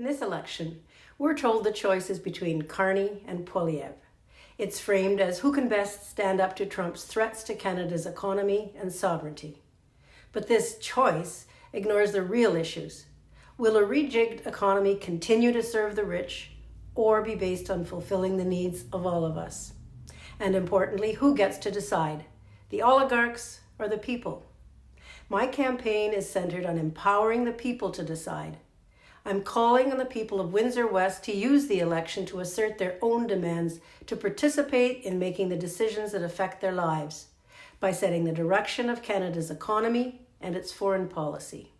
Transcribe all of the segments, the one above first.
this election, we're told the choice is between Carney and Poilievre. It's framed as who can best stand up to Trump's threats to Canada's economy and sovereignty. But this choice ignores the real issues. Will a rejigged economy continue to serve the rich or be based on fulfilling the needs of all of us? And importantly, who gets to decide, the oligarchs or the people? My campaign is centered on empowering the people to decide. I'm calling on the people of Windsor West to use the election to assert their own demands, to participate in making the decisions that affect their lives, by setting the direction of Canada's economy and its foreign policy.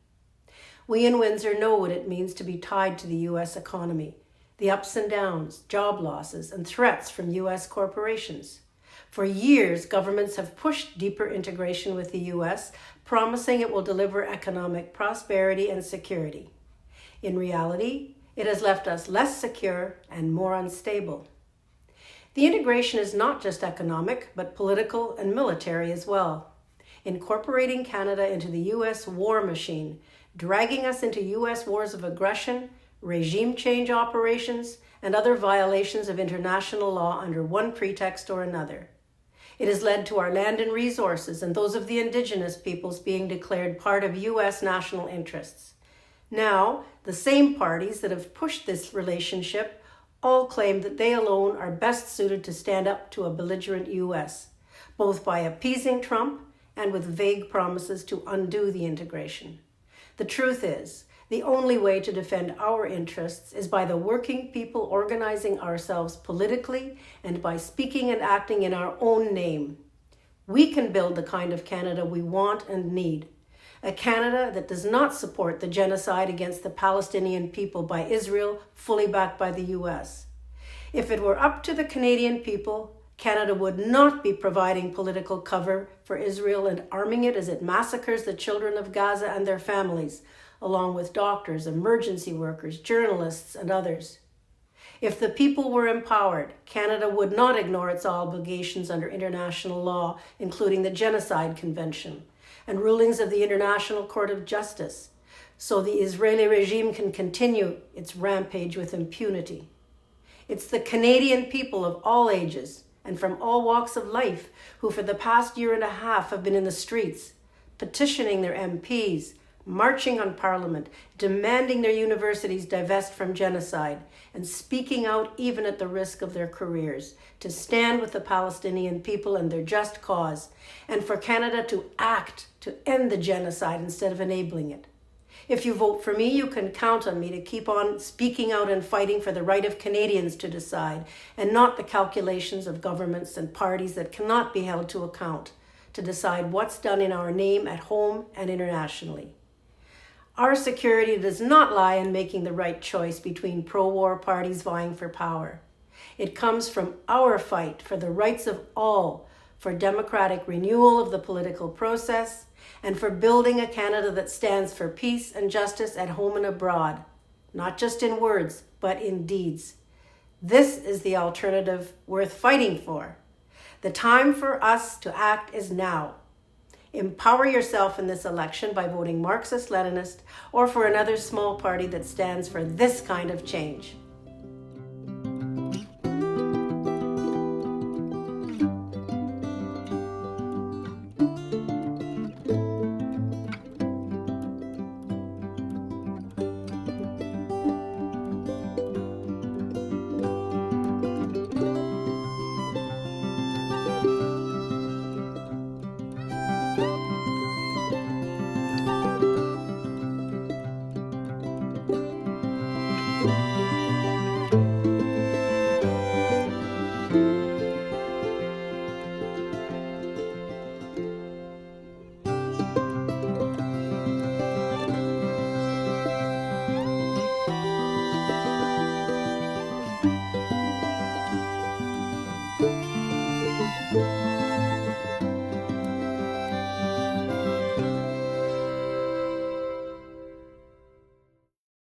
We in Windsor know what it means to be tied to the U.S. economy, the ups and downs, job losses, and threats from U.S. corporations. For years, governments have pushed deeper integration with the U.S., promising it will deliver economic prosperity and security. In reality, it has left us less secure and more unstable. The integration is not just economic, but political and military as well. Incorporating Canada into the U.S. war machine, dragging us into U.S. wars of aggression, regime change operations, and other violations of international law under one pretext or another. It has led to our land and resources and those of the indigenous peoples being declared part of U.S. national interests. Now, the same parties that have pushed this relationship all claim that they alone are best suited to stand up to a belligerent U.S., both by appeasing Trump and with vague promises to undo the integration. The truth is, the only way to defend our interests is by the working people organizing ourselves politically and by speaking and acting in our own name. We can build the kind of Canada we want and need. A Canada that does not support the genocide against the Palestinian people by Israel, fully backed by the U.S. If it were up to the Canadian people, Canada would not be providing political cover for Israel and arming it as it massacres the children of Gaza and their families, along with doctors, emergency workers, journalists, and others. If the people were empowered, Canada would not ignore its obligations under international law, including the Genocide Convention and rulings of the International Court of Justice, so the Israeli regime can continue its rampage with impunity. It's the Canadian people of all ages and from all walks of life who for the past year and a half have been in the streets, petitioning their MPs, marching on Parliament, demanding their universities divest from genocide, and speaking out even at the risk of their careers, to stand with the Palestinian people and their just cause, and for Canada to act to end the genocide instead of enabling it. If you vote for me, you can count on me to keep on speaking out and fighting for the right of Canadians to decide, and not the calculations of governments and parties that cannot be held to account, to decide what's done in our name at home and internationally. Our security does not lie in making the right choice between pro-war parties vying for power. It comes from our fight for the rights of all, for democratic renewal of the political process, and for building a Canada that stands for peace and justice at home and abroad, not just in words, but in deeds. This is the alternative worth fighting for. The time for us to act is now. Empower yourself in this election by voting Marxist-Leninist or for another small party that stands for this kind of change.